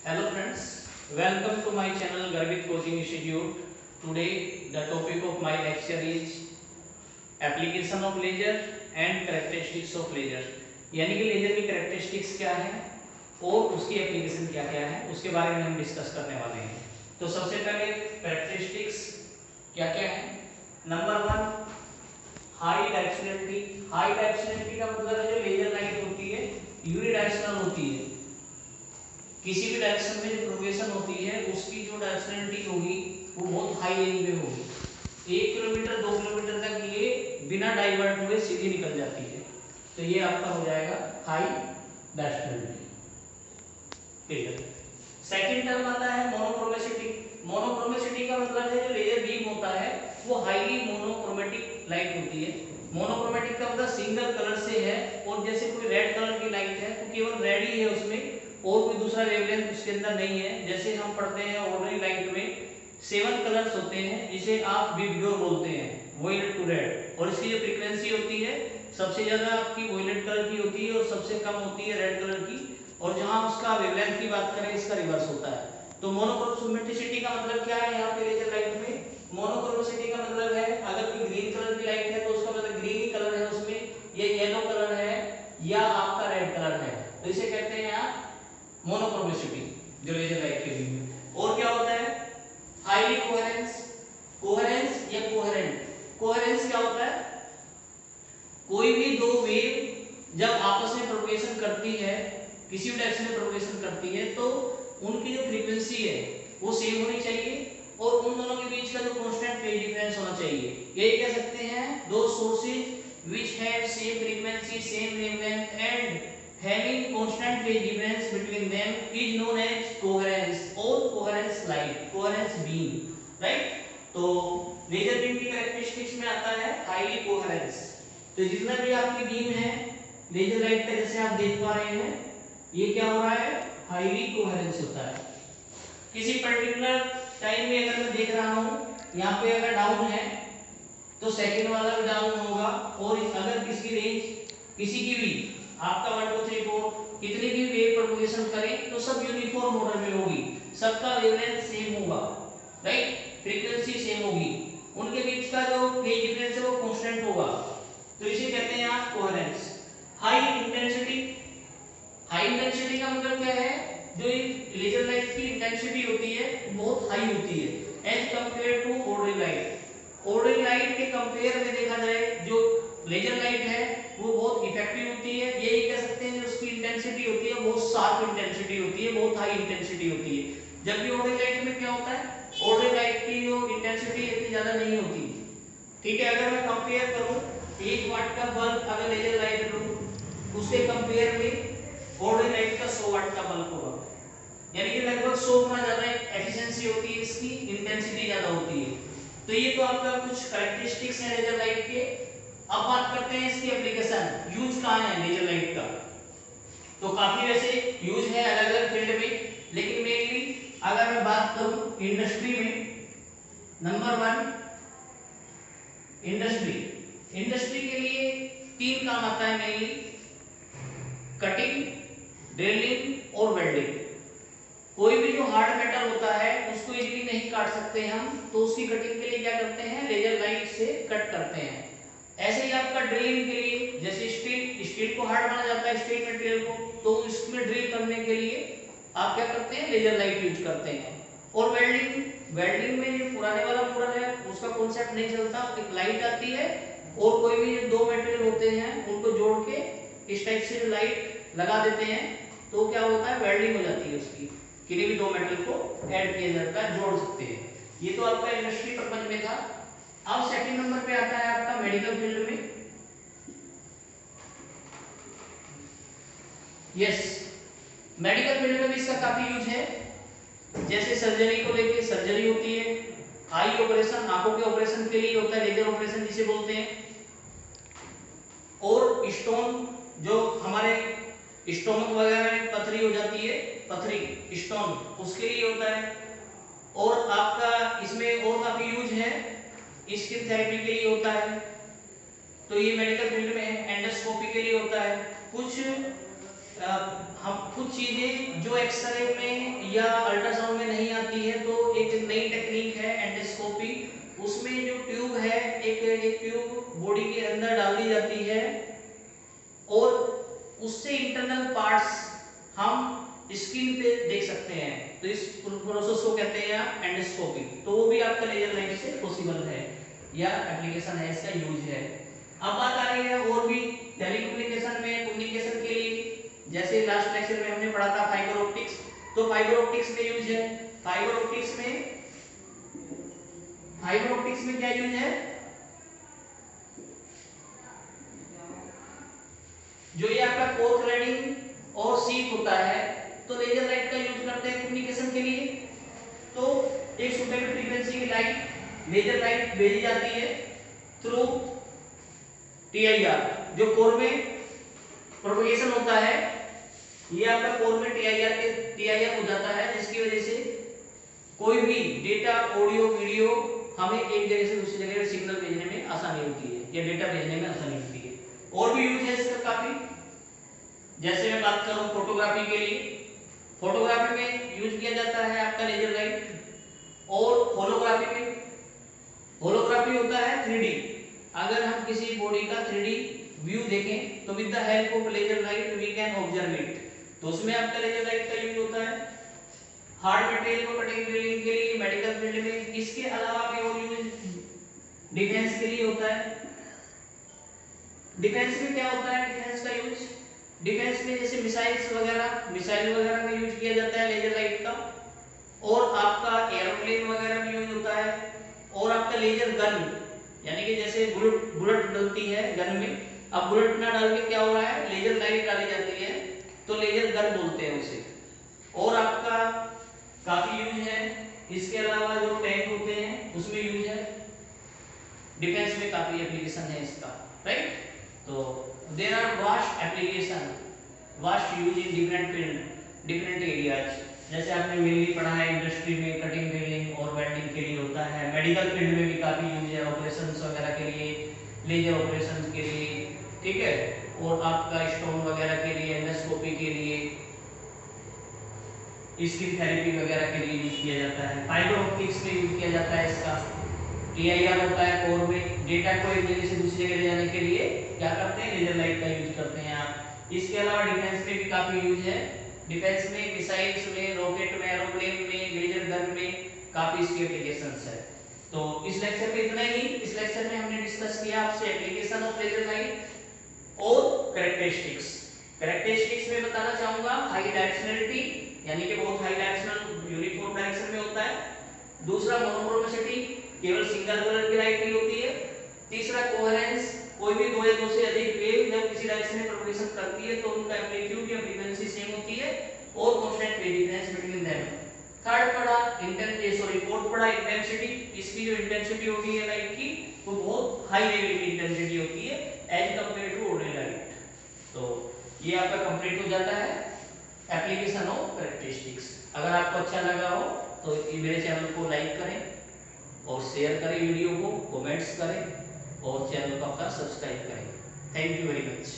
Hello friends, welcome to my channel Garvit Coaching Institute. Today the topic of my lecture is application of laser and characteristics of laser. यानी कि laser की characteristics क्या है और उसकी application क्या क्या है उसके बारे में हम डिस्कस करने वाले हैं। तो सबसे पहले characteristics क्या क्या है। Number 1 high directionality. High directionality का मतलब है जो लेजर लाइट होती है यूनिडायरेक्शनल होती है, किसी भी डायरेक्शन में जो प्रोग्रेशन होती है उसकी जो डायरेक्शनलिटी होगी वो बहुत हाई रेंज में होगी। 1 किलोमीटर 2 किलोमीटर तक ये बिना डाइवर्ट हुए सीधी निकल जाती है, तो ये आपका हो जाएगा हाई डायरेक्शनलिटी। ठीक है। सेकंड टर्म आता है मोनोक्रोमेसिटी। मोनोक्रोमेसिटी का मतलब है जो लेजर बीम होता है वो हाईली मोनोक्रोमेटिक लाइट होती है। मोनोक्रोमेटिक का मतलब सिंगल कलर से है, और जैसे कोई रेड कलर की लाइट है तो केवल रेड ही है उसमें और कोई दूसरा वेवलेंथ उसके अंदर नहीं है। जैसे हम पढ़ते हैं ऑर्डिनरी लाइट में 7 कलर्स होते हैं जिसे आप विबग्योर बोलते हैं, वोयलेट टू रेड, और इसकी जो फ्रीक्वेंसी होती है सबसे ज्यादा आपकी वोयलेट कलर की होती है और सबसे कम होती है रेड कलर की, और जहां उसका वेवलेंथ की बात करें इसका रिवर्स होता है। तो मोनोक्रोमेटिसिटी का मतलब क्या है यहाँ पे लेजर लाइट में। मोनोक्रोमेसिटी का मतलब है अगर कोई ग्रीन कलर की लाइट है तो उसका मतलब ग्रीन ही कलर है उसमें, ये येलो कलर है या आपका रेड कलर है, तो इसे कहते हैं आप मोनोक्रोमेसिटी जो लेजर लाइट के लिए। और क्या होता है हाईली कोहेरेंस। कोहेरेंस या कोहेरेंट। कोहेरेंस क्या होता है, कोई भी दो वेव जब आपस में प्रोपगेशन करती है, किसी भी डायरेक्शन में प्रोपगेशन करती है, तो उनकी जो फ्रीक्वेंसी है वो सेम होनी चाहिए और उन दोनों के बीच का जो कांस्टेंट फेज डिफरेंस होना चाहिए। ये कह सकते हैं दो sources which have same frequency same wavelength and having constant phase difference between them is known as coherence or coherence light, coherence beam, right? तो लेजर बीम की कैरेक्टरिस्टिक्स में आता है हाईली कोहेरेंस। तो जितना भी आपकी बीम है लेजर लाइट का जैसे आप देख पा रहे हैं ये क्या हो रहा है हाईली कोहेरेंस होता है। किसी पर्टिकुलर टाइम में अगर मैं देख रहा हूं यहाँ पे अगर डाउन है तो सेकंड वाला भी डाउन होगा, और अगर किसी रेंज किसी की भी आपका 1 2 3 4 कितनी भी वेव प्रोपगेशन करें तो सब यूनिफॉर्म ऑर्डर में होगी, सबका वेवलेंथ सेम होगा, राइट, फ्रीक्वेंसी सेम होगी, उनके बीच का जो फेज डिफरेंस है वो कांस्टेंट होगा, तो इसे कहते हैं आप coherence. High intensity. High intensity का मतलब क्या है, जो लेजर लाइट की इंटेंसिटी होती है बहुत हाई होती है as compared to ordinary light. Ordinary light के कंपेयर में देखा जाए जो लेजर लाइट है वो बहुत इफेक्टिव होती है, ये कह सकते हैं जो उसकी इंटेंसिटी होती है बहुत शार्प इंटेंसिटी होती है, बहुत हाई इंटेंसिटी होती है। जबकि ऑर्डिनरी लाइट में क्या होता है, ऑर्डिनरी लाइट की जो इंटेंसिटी इतनी ज्यादा नहीं होती। ठीक है, अगर मैं कंपेयर करूं 1 वाट का बल्ब अगर लेजर लाइट लूं उसके कंपेयर में ऑर्डिनरी लाइट का 100 वाट का बल्ब होगा, यानी कि लगभग 100 गुना ज्यादा एफिशिएंसी होती है, इसकी इंटेंसिटी ज्यादा होती है। तो ये तो आपका कुछ कैरेक्टरिस्टिक्स है लेजर लाइट के। अब बात करते हैं इसकी एप्लीकेशन, यूज कहां है लेजर लाइट का। तो काफी वैसे यूज है अलग अलग फील्ड में, लेकिन मेनली अगर मैं बात करूं इंडस्ट्री में, नंबर 1 इंडस्ट्री। इंडस्ट्री के लिए 3 काम आता है मेनली, कटिंग, ड्रिलिंग और वेल्डिंग। कोई भी जो हार्ड मेटल होता है उसको इजीली नहीं काट सकते हम, तो उसकी कटिंग के लिए क्या करते हैं लेजर लाइट से कट करते हैं। ऐसे ही आपका ड्रिलिंग के लिए, जैसे स्टील को हार्ड माना जाता है स्टील मटेरियल को, तो इसमें ड्रिल करने के लिए आप क्या करते हैं लेजर लाइट यूज करते हैं। और वेल्डिंग, वेल्डिंग में जो पुराने वाला मॉडल है उसका कॉन्सेप्ट नहीं चलता, एक लाइट आती है और कोई भी दो मटेरियल होते हैं उनको जोड़ के इस टाइप से लाइट लगा देते हैं, तो क्या होता है वेल्डिंग हो जाती है उसकी, किसी भी दो मेटल को ऐड किया जाता है, जोड़ सकते हैं। ये तो आपका इंडस्ट्री पर्पज में था। अब सेकंड नंबर पे आता है आपका मेडिकल फील्ड में। यस, मेडिकल फील्ड में भी इसका काफी यूज है, जैसे सर्जरी को लेके सर्जरी होती है, आई ऑपरेशन आंखों के ऑपरेशन के लिए होता है लेजर ऑपरेशन जिसे बोलते हैं, और स्टोन जो हमारे स्टोमक वगैरह में पथरी हो जाती है, पथरी स्टोन उसके लिए होता है। और आपका इसमें और काफी यूज है, स्किन थेरेपी के लिए होता है, तो ये मेडिकल फील्ड में है। एंडोस्कोपी के लिए होता है। कुछ हम कुछ चीजें जो एक्सरे में या अल्ट्रासाउंड में नहीं आती है तो एक नई टेक्निक है एंडोस्कोपी। उसमें जो ट्यूब है, एक ट्यूब बॉडी के अंदर डाल दी जाती है और उससे इंटरनल पार्ट्स हम स्क्रीन पे देख सकते हैं। तो इस प्रोसेस को कहते हैं एंडोस्कोपी। तो वो भी आपका लेजर लाइट से पॉसिबल है या एप्लीकेशन है, इसका यूज है। अब बात आ रही है और भी टेलीकम्युनिकेशन में, कम्युनिकेशन के लिए, जैसे लास्ट लेक्चर में हमने पढ़ा था फाइबर ऑप्टिक्स। तो फाइबर ऑप्टिक्स में यूज है, फाइबर ऑप्टिक्स में क्या यूज है, जो ये आपका कोर क्लैडिंग और शीट होता है तो लेजर लाइट का यूज करते हैं कम्युनिकेशन के लिए। तो एक सुटेबल फ्रीक्वेंसी की लाइट, लेजर लाइट भेजी जाती है थ्रू टीआईआर, जो कोर में प्रोपगेशन होता है। ये आपका कोर में टीआईआर हो जाता है, जिसकी वजह से कोई भी डेटा, ऑडियो, वीडियो हमें एक जगह से दूसरी जगह सिग्नल भेजने में आसानी होती है या डेटा भेजने में आसानी होती है। और भी यूज है इसका काफी, जैसे मैं बात करूं फोटोग्राफी के लिए, फोटोग्राफी में यूज किया जाता है आपका लेजर लाइट। और होलोग्राफी होता है 3D। अगर हम किसी बॉडी का 3D व्यू देखें तो with the help of laser light we can observe it, तो उसमें आपका लेजर लाइट का यूज होता है। हार्ड मटेरियल को कटिंग ड्रिलिंग के लिए, मेडिकल फील्ड में। इसके अलावा भी और यूज डिफेंस के लिए होता है। डिफेंस में क्या होता है, डिफेंस का यूज, डिफेंस में जैसे मिसाइल वगैरह में यूज किया जाता है लेजर लाइट का। और आपका एरोप्लेन वगैरह में यूज होता है। और आपका लेजर गन, यानी कि जैसे बुलेट डलती है गन में, अब बुलेट ना डाल के क्या हो रहा है, लेजर लाइट डाली जाती है, तो लेजर गन बोलते हैं उसे। और आपका काफी यूज है। इसके अलावा जो टैंक होते हैं उसमें यूज है। डिफेंस में काफी एप्लीकेशन है इसका, राइट। तो there are vast application, vast use in different field, different areas. जैसे आपने मेनली पढ़ा है इंडस्ट्री में कटिंग, ड्रिलिंग और वेल्डिंग के लिए होता है। मेडिकल फील्ड में भी काफी यूज है, ऑपरेशंस वगैरह के लिए, लेजर ऑपरेशंस के लिए, ठीक है। और आपका स्टोन वगैरह के लिए, एंडोस्कोपी के लिए, स्किन थेरेपी वगैरह के लिए यूज किया जाता है। फाइबर ऑप्टिक्स में यूज किया जाता है इसका। टीआईआर होता है कोर में, डेटा को एक जगह से दूसरी जगह ले जाने के लिए क्या करते हैं, लेजर लाइट का यूज करते हैं आप। इसके अलावा डिफेंस में भी काफी यूज है। डिफेंस में, मिसाइल्स में, रॉकेट में, एरोप्लेन में, लेजर गन में काफी इसकी एप्लीकेशंस है। तो इस लेक्चर में इतना ही। इस लेक्चर में हमने डिस्कस किया आपसे एप्लीकेशन ऑफ लेजर लाइट और कैरेक्टरिस्टिक्स। कैरेक्टरिस्टिक्स में बताना चाहूंगा हाई डायरेक्शनलिटी, यानी कि बहुत हाई डायरेक्शनल यूनिफॉर्म डायरेक्शन में होता है। दूसरा मोनोक्रोमेसिटी, केवल सिंगल कलर की लाइट ही होती है। तीसरा कोहेरेंस, कोई भी दो या दो से अधिक वेव जब किसी डायरेक्शन में प्रोपगेशन करती है तो उनका एम्पलीट्यूड या फ्रीक्वेंसी सेम होती है और constant phase difference between them. Third पढ़ा फोर्थ पढ़ा इंटेंसिटी। इसकी जो इंटेंसिटी होती है लाइट की वो बहुत हाई लेवल की इंटेंसिटी होती है as compared to ordinary light. तो ये आपका कंप्लीट हो जाता है एप्लीकेशन ऑफ कैरेक्टरिस्टिक्स। अगर आपको अच्छा लगा हो तो मेरे चैनल को लाइक करें और शेयर करें, वीडियो को कमेंट्स करें और चैनल को अपना सब्सक्राइब करें। Thank you very much.